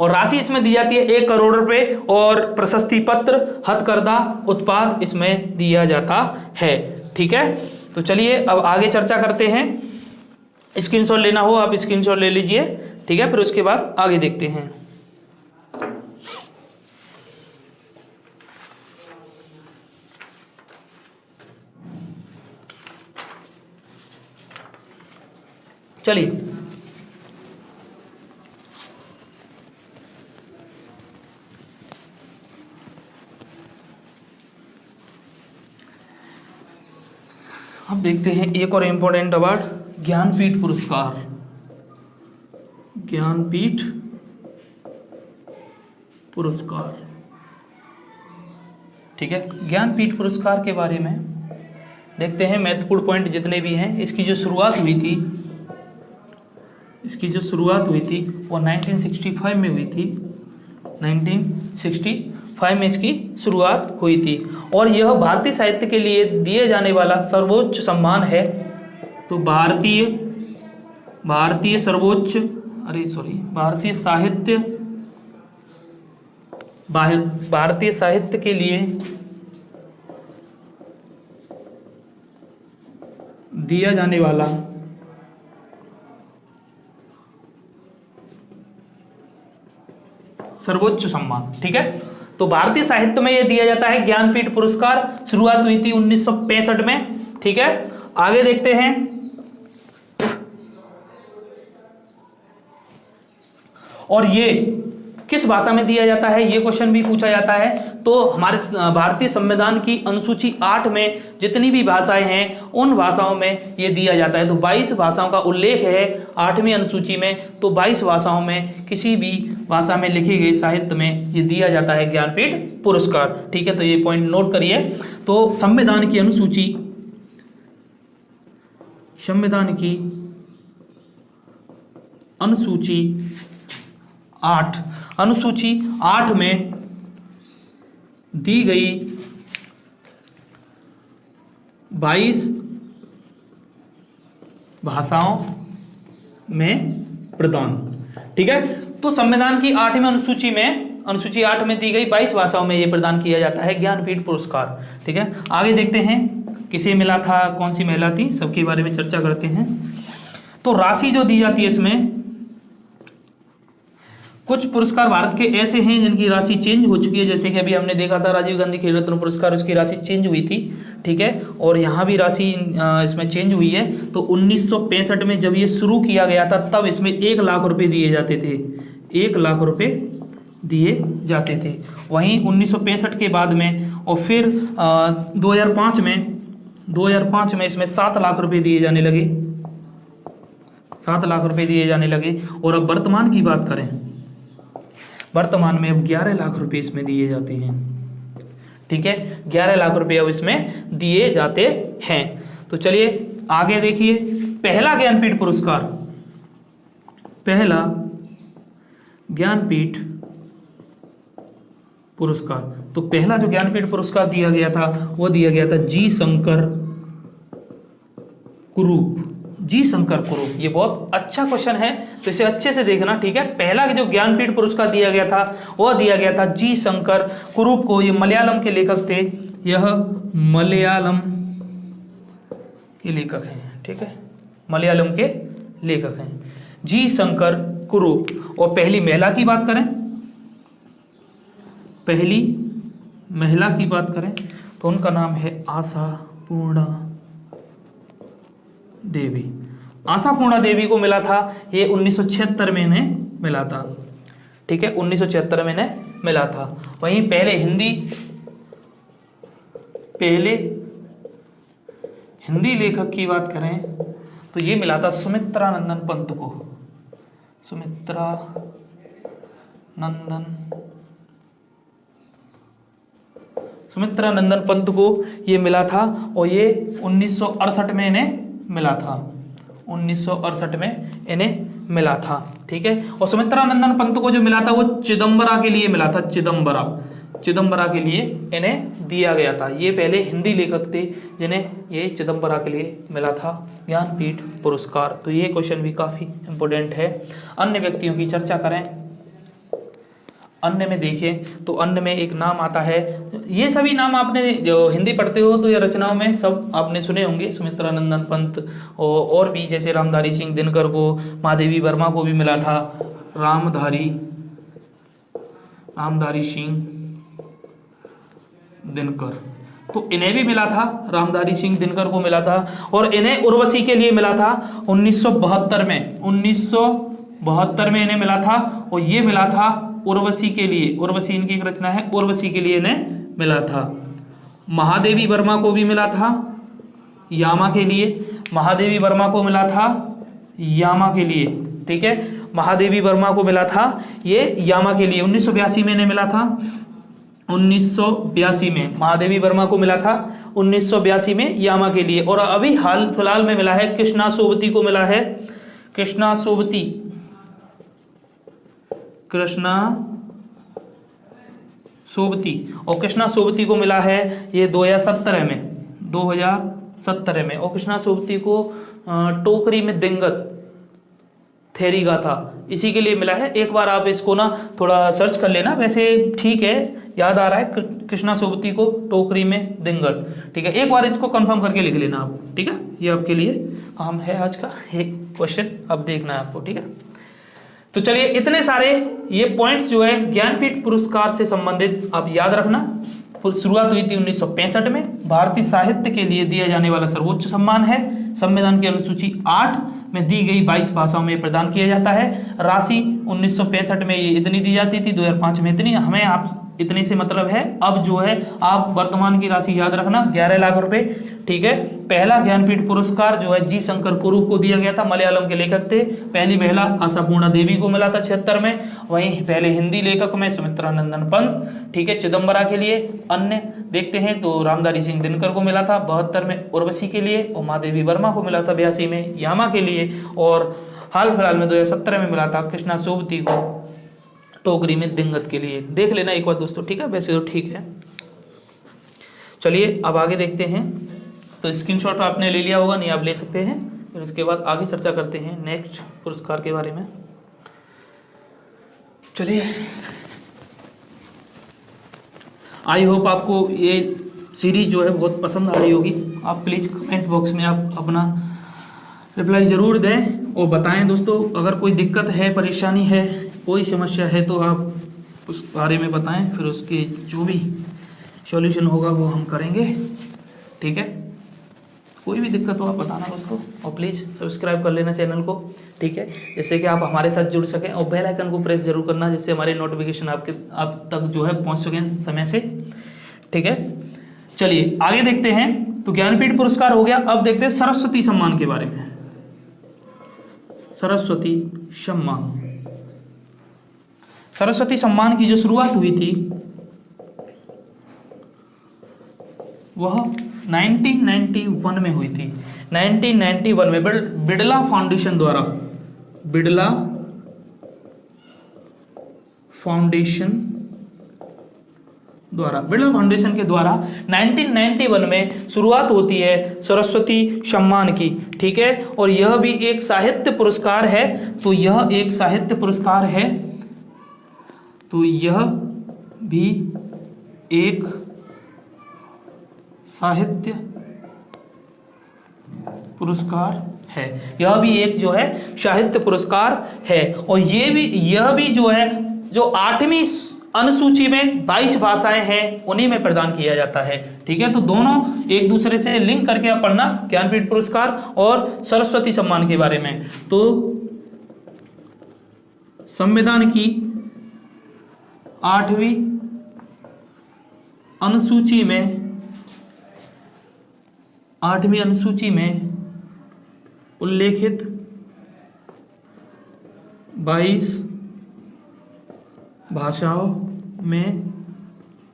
और राशि इसमें दी जाती है 1 करोड़ रुपए, और प्रशस्ति पत्र, हथकरघा उत्पाद इसमें दिया जाता है। ठीक है, तो चलिए अब आगे चर्चा करते हैं। स्क्रीनशॉट लेना हो आप स्क्रीनशॉट ले लीजिए। ठीक है, फिर उसके बाद आगे देखते हैं। चलिए, अब देखते हैं एक और इम्पोर्टेंट अवार्ड, ज्ञानपीठ पुरस्कार। ज्ञानपीठ पुरस्कार, ठीक है। ज्ञानपीठ पुरस्कार के बारे में देखते हैं, महत्वपूर्ण पॉइंट जितने भी हैं। इसकी जो शुरुआत हुई थी वो 1965 में हुई थी। 1965 में इसकी शुरुआत हुई थी और यह भारतीय साहित्य के लिए दिए जाने वाला सर्वोच्च सम्मान है। तो भारतीय साहित्य के लिए दिया जाने वाला सर्वोच्च सम्मान, ठीक है। तो भारतीय साहित्य में यह दिया जाता है ज्ञानपीठ पुरस्कार। शुरुआत हुई थी 1965 में, ठीक है। आगे देखते हैं, और ये किस भाषा में दिया जाता है, ये क्वेश्चन भी पूछा जाता है। तो हमारे भारतीय संविधान की अनुसूची 8 में जितनी भी भाषाएं हैं उन भाषाओं में ये दिया जाता है। तो 22 भाषाओं का उल्लेख है 8वीं अनुसूची में। तो 22 भाषाओं में किसी भी भाषा में लिखे गए साहित्य में ये दिया जाता है ज्ञानपीठ पुरस्कार, ठीक है। तो ये पॉइंट नोट करिए। तो संविधान की अनुसूची 8 में दी गई 22 भाषाओं में प्रदान, ठीक है। तो संविधान की 8वीं अनुसूची 8 में दी गई 22 भाषाओं में यह प्रदान किया जाता है ज्ञानपीठ पुरस्कार, ठीक है। आगे देखते हैं किसे मिला था, कौन सी महिला थी, सबके बारे में चर्चा करते हैं। तो राशि जो दी जाती है इसमें, कुछ पुरस्कार भारत के ऐसे हैं जिनकी राशि चेंज हो चुकी है, जैसे कि अभी हमने देखा था राजीव गांधी खेल रत्न पुरस्कार, उसकी राशि चेंज हुई थी, ठीक है। और यहाँ भी राशि इसमें चेंज हुई है। तो 1965 में जब ये शुरू किया गया था तब इसमें 1 लाख रुपए दिए जाते थे, 1 लाख रुपए दिए जाते थे। वहीं 1965 के बाद में और फिर 2005 में इसमें 7 लाख रुपए दिए जाने लगे, 7 लाख रुपए दिए जाने लगे। और अब वर्तमान की बात करें, वर्तमान में अब 11 लाख रुपए इसमें दिए जाते हैं, ठीक है। 11 लाख रुपए अब इसमें दिए जाते हैं। तो चलिए आगे देखिए, पहला ज्ञानपीठ पुरस्कार, पहला ज्ञानपीठ पुरस्कार। तो पहला जो ज्ञानपीठ पुरस्कार दिया गया था वो दिया गया था जी शंकर कुरूप। जी शंकर कुरूप, ये बहुत अच्छा क्वेश्चन है तो इसे अच्छे से देखना, ठीक है। पहला जो ज्ञानपीठ पुरस्कार दिया गया था वो दिया गया था जी शंकर कुरूप को। ये मलयालम के लेखक थे, यह मलयालम के लेखक हैं, ठीक है, मलयालम के लेखक हैं जी शंकर कुरूप। और पहली महिला की बात करें, पहली महिला की बात करें तो उनका नाम है आशापूर्णा देवी। आशापूर्णा देवी को मिला था ये 1976 में इन्हें मिला था, ठीक है, 1976 में इन्हें मिला था। वहीं पहले हिंदी लेखक की बात करें तो ये मिला था सुमित्रा नंदन पंत को, सुमित्रा नंदन पंत को ये मिला था और ये 1968 में इन्हें मिला था, 1968 में इन्हें मिला था, ठीक है। और सुमित्रा नंदन पंत को जो मिला था वो चिदम्बरा के लिए मिला था, चिदम्बरा के लिए इन्हें दिया गया था। ये पहले हिंदी लेखक थे जिन्हें ये चिदम्बरा के लिए मिला था ज्ञानपीठ पुरस्कार। तो ये क्वेश्चन भी काफ़ी इंपॉर्टेंट है। अन्य व्यक्तियों की चर्चा करें, अन्य में देखें तो अन्य में एक नाम आता है, ये सभी नाम आपने जो हिंदी पढ़ते हो तो ये रचनाओं में सब आपने सुने होंगे, सुमित्रा नंदन पंत और भी जैसे रामधारी सिंह दिनकर को, महादेवी वर्मा को भी मिला था, रामधारी सिंह दिनकर, तो इन्हें भी मिला था, रामधारी सिंह दिनकर को मिला था। और इन्हें उर्वशी के लिए मिला था 1972 में इन्हें मिला था और ये मिला था उर्वशी के लिए, उर्वशी इनकी एक रचना है, उर्वशी के लिए इन्हें मिला था। महादेवी वर्मा को भी मिला था, यामा के लिए। महादेवी वर्मा को मिला था यामा के लिए, ठीक है, महादेवी वर्मा को मिला था ये यामा के लिए। 1982 में इन्हें मिला था, 1982 में महादेवी वर्मा को मिला था 1982 में यामा के लिए। और अभी हाल फिलहाल में मिला है कृष्णा सोबती को मिला है, कृष्णा सोबती, कृष्णा सोबती, और कृष्णा सोबती को मिला है ये 2017 में। और कृष्णा सोबती को टोकरी में दिंगत थेरी गाथा इसी के लिए मिला है। एक बार आप इसको ना थोड़ा सर्च कर लेना, वैसे ठीक है, याद आ रहा है कृष्णा सोबती को टोकरी में दिंगत, ठीक है, एक बार इसको कंफर्म करके लिख लेना आप, ठीक है, ये आपके लिए काम है आज का एक क्वेश्चन, अब देखना है आपको, ठीक है। तो चलिए, इतने सारे ये पॉइंट्स जो है ज्ञानपीठ पुरस्कार से संबंधित आप याद रखना। शुरुआत हुई थी 1965 में। भारतीय साहित्य के लिए दिया जाने वाला सर्वोच्च सम्मान है। संविधान की अनुसूची 8 में दी गई 22 भाषाओं में प्रदान किया जाता है। राशि 1965 में ये इतनी दी जाती थी, 2005 में इतनी। हमें आप इतने से मतलब है, अब जो है आप वर्तमान की राशि याद रखना, 11 लाख रुपए, ठीक है। पहला ज्ञानपीठ पुरस्कार जो है जी शंकर कुरुप को दिया गया था, मलयालम के लेखक थे। पहली महिला आशापूर्णा देवी को मिला था 76 में। वहीं पहले हिंदी लेखक में सुमित्रा नंदन पंत, ठीक है, चिदम्बरा के लिए। अन्य देखते हैं तो रामधारी सिंह दिनकर को मिला था 72 में उर्वशी के लिए, और महादेवी वर्मा को मिला था 82 में यामा के लिए, और हाल फिलहाल में 2017 में मिला था कृष्णा सोबती को टोकरी में दिंगत के लिए। देख लेना एक बार दोस्तों, ठीक है, वैसे तो ठीक है। चलिए अब आगे देखते हैं। तो स्क्रीनशॉट आपने ले लिया होगा, नहीं आप ले सकते हैं। फिर उसके बाद आगे चर्चा करते हैं नेक्स्ट पुरस्कार के बारे में। चलिए, आई होप आपको ये सीरीज जो है बहुत पसंद आ रही होगी। आप प्लीज़ कमेंट बॉक्स में आप अपना रिप्लाई ज़रूर दें और बताएं दोस्तों, अगर कोई दिक्कत है, परेशानी है, कोई समस्या है तो आप उस बारे में बताएं, फिर उसके जो भी सॉल्यूशन होगा वो हम करेंगे, ठीक है। कोई भी दिक्कत हो आप बताना दोस्तों, और प्लीज़ सब्सक्राइब कर लेना चैनल को, ठीक है, जिससे कि आप हमारे साथ जुड़ सकें, और बेल आइकन को प्रेस जरूर करना, जिससे हमारे नोटिफिकेशन आप तक जो है पहुंच सकें समय से, ठीक है। चलिए आगे देखते हैं। तो ज्ञानपीठ पुरस्कार हो गया, अब देखते हैं सरस्वती सम्मान के बारे में। सरस्वती सम्मान, सरस्वती सम्मान की जो शुरुआत हुई थी वह 1991 में हुई थी। 1991 में बिड़ला फाउंडेशन द्वारा, बिड़ला फाउंडेशन के द्वारा 1991 में शुरुआत होती है सरस्वती सम्मान की, ठीक है। और यह भी एक साहित्य पुरस्कार है, तो यह एक साहित्य पुरस्कार है, तो यह भी एक साहित्य पुरस्कार है, यह भी एक जो है साहित्य पुरस्कार है। और यह भी जो है, जो 8वीं अनुसूची में 22 भाषाएं हैं उन्हीं में प्रदान किया जाता है, ठीक है। तो दोनों एक दूसरे से लिंक करके आप पढ़ना, ज्ञानपीठ पुरस्कार और सरस्वती सम्मान के बारे में। तो संविधान की 8वीं अनुसूची में उल्लेखित 22 भाषाओं में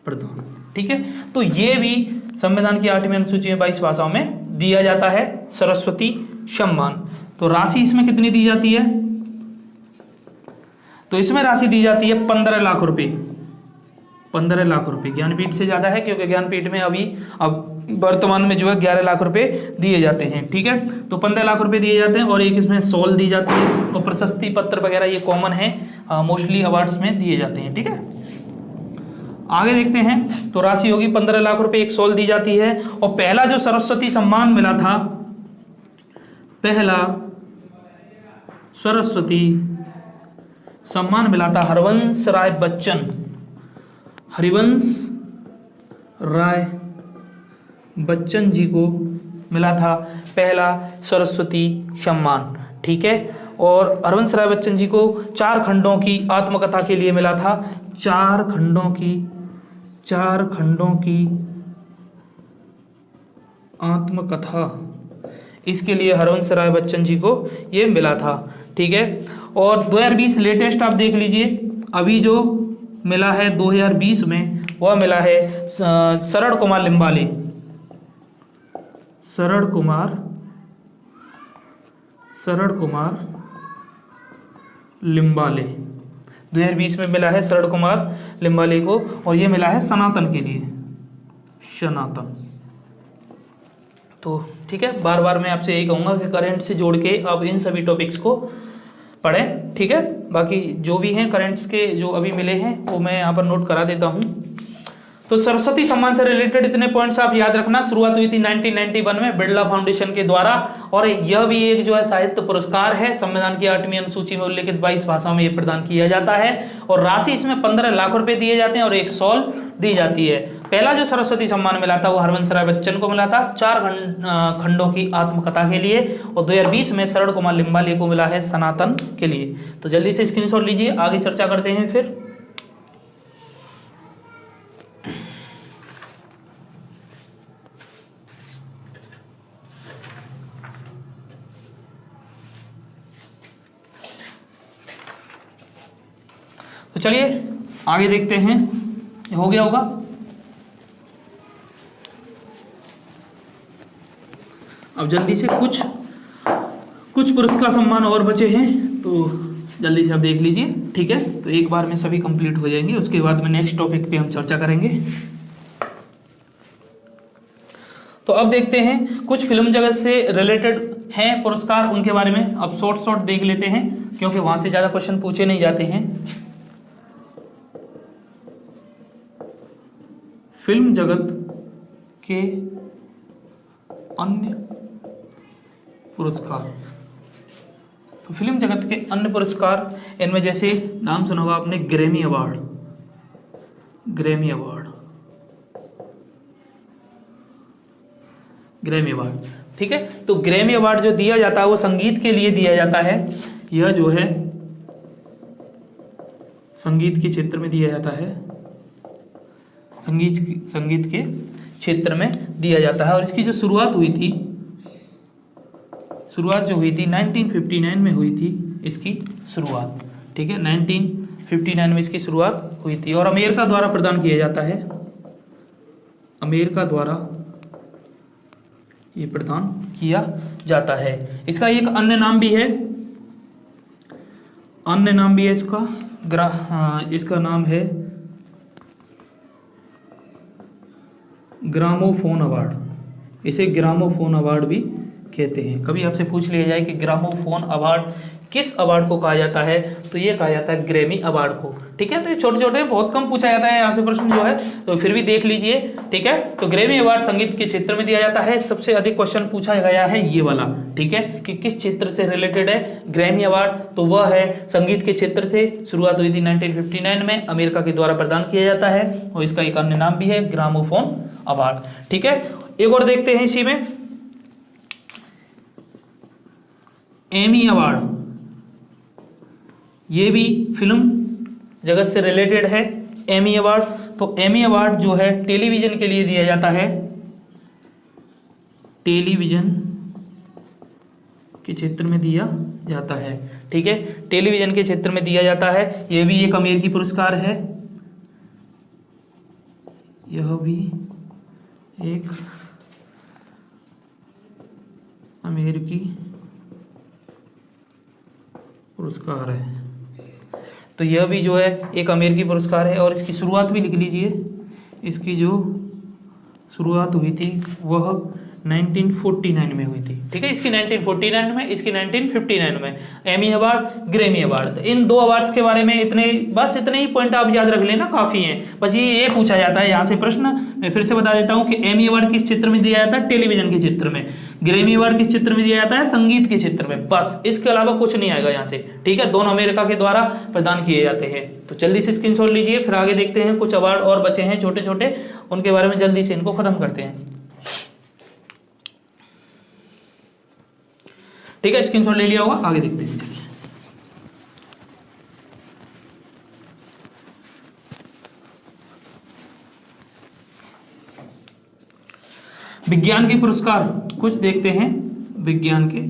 प्रदान, ठीक है। तो ये भी संविधान की 8वीं अनुसूची में 22 भाषाओं में दिया जाता है सरस्वती सम्मान। तो राशि इसमें कितनी दी जाती है? तो इसमें राशि दी जाती है 15 लाख रुपए। 15 लाख रुपए ज्ञानपीठ से ज्यादा है, क्योंकि ज्ञानपीठ में अभी अब वर्तमान में जो है 11 लाख रुपए दिए जाते हैं, ठीक है। तो 15 लाख रुपए दिए जाते हैं, और एक इसमें शॉल दी जाती है, और प्रशस्ति पत्र वगैरह ये कॉमन है, मोस्टली अवार्ड्स में दिए जाते हैं, ठीक है। आगे देखते हैं। तो राशि होगी 15 लाख रुपए, एक शॉल दी जाती है। और पहला जो सरस्वती सम्मान मिला था, पहला सरस्वती सम्मान मिला था हरिवंश राय बच्चन जी को मिला था पहला सरस्वती सम्मान, ठीक है। और हरिवंश राय बच्चन जी को 4 खंडों की आत्मकथा के लिए मिला था, 4 खंडों की आत्मकथा, इसके लिए हरवंश राय बच्चन जी को ये मिला था। ठीक है, और 2020 लेटेस्ट आप देख लीजिए, अभी जो मिला है 2020 में वह मिला है शरण कुमार लिम्बाले, शरण कुमार लिम्बाले 2020 में मिला है शरण कुमार लिम्बाले को, और ये मिला है सनातन के लिए, सनातन। तो ठीक है, बार बार मैं आपसे यही कहूँगा कि करंट से जोड़ के आप इन सभी टॉपिक्स को पढ़ें। ठीक है, बाकी जो भी हैं करंट्स के जो अभी मिले हैं वो मैं यहाँ पर नोट करा देता हूँ। तो सरस्वती सम्मान से रिलेटेड इतने पॉइंट्स आप याद रखना। शुरुआत हुई थी 1991 में बिरला फाउंडेशन के द्वारा, और यह भी एक जो है साहित्य पुरस्कार है। संविधान की 8वीं अनुसूची में उल्लेखित 22 भाषाओं में यह प्रदान किया जाता है, और राशि इसमें 15 लाख रुपए दिए जाते हैं और एक शॉल दी जाती है। पहला जो सरस्वती सम्मान मिला था वो हरवंश राय बच्चन को मिला था 4 खंडों की आत्मकथा के लिए, और 2020 में शरण कुमार लिम्बाले को मिला है सनातन के लिए। तो जल्दी से स्क्रीनशॉट लीजिए, आगे चर्चा करते हैं फिर। तो चलिए आगे देखते हैं, हो गया होगा। अब जल्दी से कुछ पुरस्कार सम्मान और बचे हैं, तो जल्दी से आप देख लीजिए। ठीक है, तो एक बार में सभी कंप्लीट हो जाएंगे, उसके बाद में नेक्स्ट टॉपिक पे हम चर्चा करेंगे। तो अब देखते हैं कुछ फिल्म जगत से रिलेटेड हैं पुरस्कार, उनके बारे में अब शॉर्ट देख लेते हैं, क्योंकि वहां से ज्यादा क्वेश्चन पूछे नहीं जाते हैं। फिल्म जगत के अन्य पुरस्कार, तो फिल्म जगत के अन्य पुरस्कार, इनमें जैसे नाम सुना होगा आपने ग्रैमी अवार्ड, ठीक है। तो ग्रैमी अवार्ड जो दिया जाता है वो संगीत के लिए दिया जाता है। यह जो है संगीत के क्षेत्र में दिया जाता है, संगीत के क्षेत्र में दिया जाता है। और इसकी जो शुरुआत जो हुई थी 1959 में हुई थी इसकी शुरुआत। ठीक है, 1959 में इसकी शुरुआत हुई थी, और अमेरिका द्वारा प्रदान किया जाता है, अमेरिका द्वारा ये प्रदान किया जाता है। इसका एक अन्य नाम भी है इसका नाम है ग्रामोफोन अवार्ड। इसे ग्रामोफोन अवार्ड भी कहते हैं। कभी आपसे पूछ लिया जाए कि ग्रामोफोन अवार्ड किस अवार्ड को कहा जाता है, तो ये कहा जाता है ग्रैमी अवार्ड को। ठीक है, तो ये छोटे बहुत कम पूछा जाता है यहाँ से प्रश्न जो है, तो फिर भी देख लीजिए। ठीक है, तो ग्रैमी अवार्ड संगीत के क्षेत्र में दिया जाता है। सबसे अधिक क्वेश्चन पूछा गया है ये वाला, ठीक है, कि किस क्षेत्र से रिलेटेड है ग्रैमी अवार्ड, तो वह है संगीत के क्षेत्र से। शुरुआत हुई थी 1959 में, अमेरिका के द्वारा प्रदान किया जाता है, और इसका एक अन्य नाम भी है ग्रामोफोन अवार्ड। ठीक है, एक और देखते हैं इसी में, एमी अवार्ड, ये भी फिल्म जगत से रिलेटेड है। एमी अवार्ड, तो एमी अवार्ड जो है टेलीविजन के लिए दिया जाता है, टेलीविजन के क्षेत्र में दिया जाता है। ठीक है, टेलीविजन के क्षेत्र में दिया जाता है। यह भी एक अमेरिकी पुरस्कार है, यह भी एक अमेरिकी पुरस्कार है। तो यह भी जो है एक अमेरिकी पुरस्कार है, और इसकी शुरुआत भी लिख लीजिए। इसकी जो शुरुआत हुई थी वह 1949 में हुई थी। ठीक है, इसकी 1949 में, इसकी 1959 में। एमी अवार्ड, ग्रैमी अवार्ड, इन दो अवार्ड्स के बारे में इतने ही पॉइंट आप याद रख लेना, काफी हैं। बस ये पूछा जाता है यहाँ से प्रश्न। मैं फिर से बता देता हूँ कि एमी अवार्ड किस क्षेत्र में दिया जाता है, टेलीविजन के क्षेत्र में। ग्रैमी अवार्ड किस क्षेत्र में दिया जाता है, संगीत के क्षेत्र में। बस इसके अलावा कुछ नहीं आएगा यहाँ से। ठीक है, दोनों अमेरिका के द्वारा प्रदान किए जाते हैं। तो जल्दी से स्क्रीनशॉट लीजिए, फिर आगे देखते हैं। कुछ अवार्ड और बचे हैं छोटे छोटे, उनके बारे में जल्दी से इनको खत्म करते हैं। ठीक है, स्क्रीनशॉट ले लिया होगा, आगे देखते हैं। चलिए, विज्ञान के पुरस्कार कुछ देखते हैं। विज्ञान के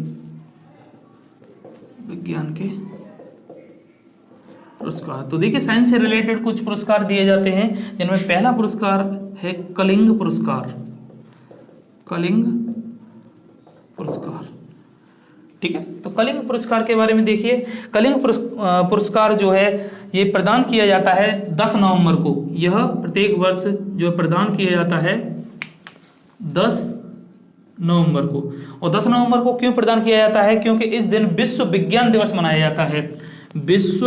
पुरस्कार, तो देखिए साइंस से रिलेटेड कुछ पुरस्कार दिए जाते हैं, जिनमें पहला पुरस्कार है कलिंग पुरस्कार। ठीक है, तो कलिंग पुरस्कार के बारे में देखिए। कलिंग पुरस्कार जो है ये प्रदान किया जाता है 10 नवंबर को। यह प्रत्येक वर्ष जो प्रदान किया जाता है 10 नवंबर को। और 10 नवंबर को क्यों प्रदान किया जाता है? क्योंकि इस दिन विश्व विज्ञान दिवस मनाया जाता है। विश्व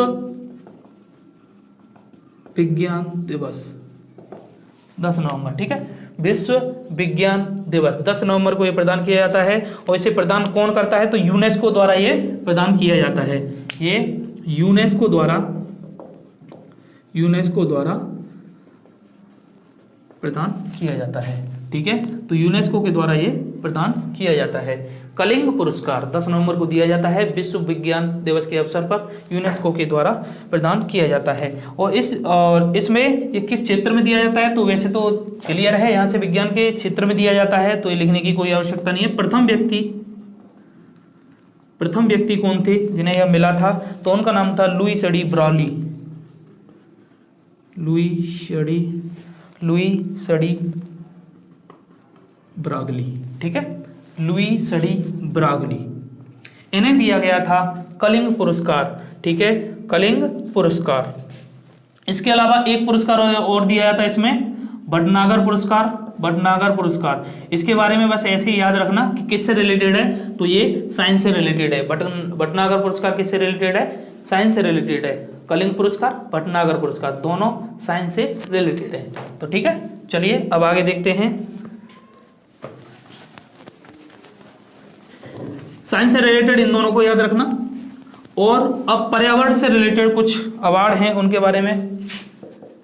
विज्ञान दिवस 10 नवंबर, ठीक है, विश्व विज्ञान दिवस 10 नवंबर को यह प्रदान किया जाता है। और इसे प्रदान कौन करता है? तो यूनेस्को द्वारा ये प्रदान किया जाता है। ये यूनेस्को द्वारा प्रदान किया जाता है। ठीक है, तो यूनेस्को के द्वारा ये प्रदान किया जाता है। कलिंग पुरस्कार 10 नवंबर को दिया जाता है विश्व विज्ञान दिवस के अवसर पर, यूनेस्को के द्वारा प्रदान किया जाता है। और इसमें ये किस क्षेत्र में दिया जाता है? तो वैसे तो क्लियर है, यहाँ से विज्ञान के क्षेत्र में दिया जाता है, तो ये लिखने की कोई आवश्यकता नहीं है। प्रथम व्यक्ति कौन थे जिन्हें यह मिला था? तो उनका नाम था लुई सडी ब्रागली। ठीक है, लुई सडी ब्रागली, इन्हें दिया गया था कलिंग पुरस्कार। ठीक है, कलिंग पुरस्कार। इसके अलावा एक पुरस्कार और दिया जाता है इसमें, भटनागर पुरस्कार। इसके बारे में बस ऐसे ही याद रखना कि किससे रिलेटेड है, तो ये साइंस से रिलेटेड है। भटनागर पुरस्कार किससे रिलेटेड है? साइंस से रिलेटेड है। कलिंग पुरस्कार, भटनागर पुरस्कार दोनों साइंस से रिलेटेड है। तो ठीक है, चलिए अब आगे देखते हैं। साइंस से रिलेटेड इन दोनों को याद रखना। और अब पर्यावरण से रिलेटेड कुछ अवार्ड हैं, उनके बारे में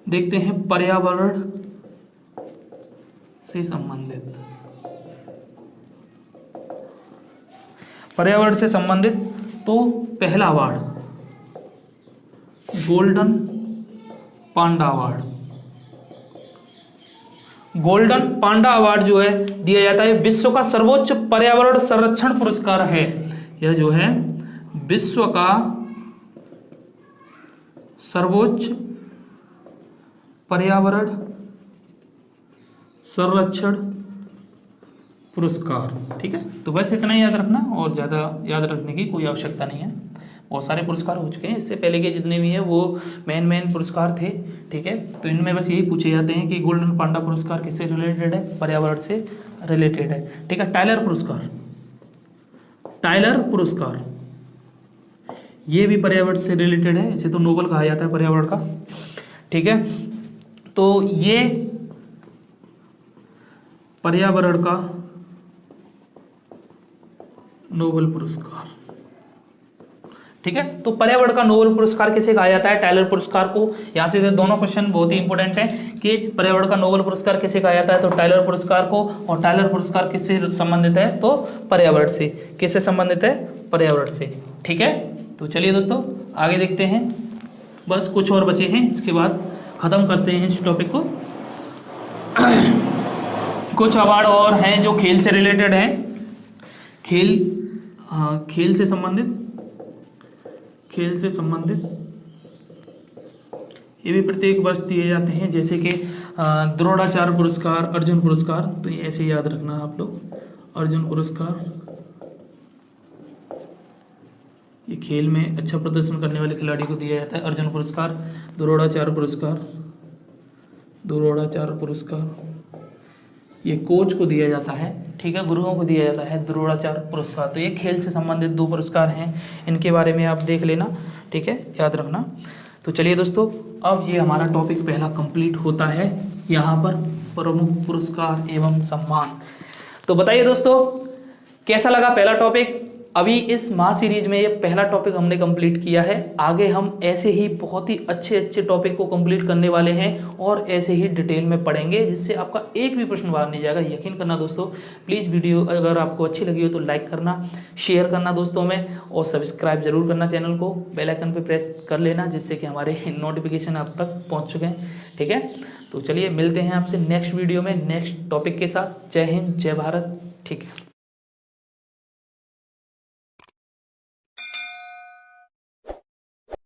देखते हैं। पर्यावरण से संबंधित तो पहला अवार्ड गोल्डन पांडा अवार्ड जो है दिया जाता है। विश्व का सर्वोच्च पर्यावरण संरक्षण पुरस्कार है। यह जो है विश्व का सर्वोच्च पर्यावरण संरक्षण पुरस्कार। ठीक है, तो बस इतना ही याद रखना और ज़्यादा याद रखने की कोई आवश्यकता नहीं है। बहुत सारे पुरस्कार हो चुके हैं, इससे पहले के जितने भी हैं वो मेन पुरस्कार थे। ठीक है, तो इनमें बस यही पूछे जाते हैं कि गोल्डन पांडा पुरस्कार किससे रिलेटेड है? पर्यावरण से रिलेटेड है। ठीक है, टाइलर पुरस्कार ये भी पर्यावरण से रिलेटेड है। इसे तो नोबेल कहा जाता है पर्यावरण का। ठीक है, तो ये पर्यावरण का नोबेल पुरस्कार। ठीक है, तो पर्यावरण का नोबेल पुरस्कार किसे कहा जाता है? टाइलर पुरस्कार को। यहाँ से दोनों क्वेश्चन बहुत ही इंपॉर्टेंट है कि पर्यावरण का नोबेल पुरस्कार किसे कहा जाता है? तो टाइलर पुरस्कार को। और टाइलर पुरस्कार किससे संबंधित है? तो पर्यावरण से। किससे संबंधित है? पर्यावरण से। ठीक है, तो चलिए दोस्तों आगे देखते हैं। बस कुछ और बचे हैं, इसके बाद खत्म करते हैं इस टॉपिक को। कुछ अवार्ड और हैं जो खेल से रिलेटेड हैं। खेल से संबंधित ये भी प्रत्येक वर्ष दिए जाते हैं, जैसे कि द्रोणाचार्य पुरस्कार, अर्जुन पुरस्कार। तो ये ऐसे याद रखना आप लोग। अर्जुन पुरस्कार ये खेल में अच्छा प्रदर्शन करने वाले खिलाड़ी को दिया जाता है, अर्जुन पुरस्कार। द्रोणाचार्य पुरस्कार ये कोच को दिया जाता है। ठीक है, गुरुओं को दिया जाता है द्रोणाचार्य पुरस्कार। तो ये खेल से संबंधित 2 पुरस्कार हैं, इनके बारे में आप देख लेना। ठीक है, याद रखना। तो चलिए दोस्तों, अब ये हमारा टॉपिक पहला कंप्लीट होता है। यहाँ पर प्रमुख पुरस्कार एवं सम्मान। तो बताइए दोस्तों कैसा लगा पहला टॉपिक? अभी इस माह सीरीज में ये पहला टॉपिक हमने कंप्लीट किया है। आगे हम ऐसे ही बहुत ही अच्छे अच्छे टॉपिक को कंप्लीट करने वाले हैं और ऐसे ही डिटेल में पढ़ेंगे, जिससे आपका एक भी प्रश्न बाहर नहीं जाएगा। यकीन करना दोस्तों, प्लीज़ वीडियो अगर आपको अच्छी लगी हो तो लाइक करना, शेयर करना दोस्तों में, और सब्सक्राइब जरूर करना चैनल को, बेल आइकन पे प्रेस कर लेना, जिससे कि हमारे नोटिफिकेशन आप तक पहुँच चुके हैं। ठीक है, तो चलिए मिलते हैं आपसे नेक्स्ट वीडियो में नेक्स्ट टॉपिक के साथ। जय हिंद, जय भारत। ठीक है।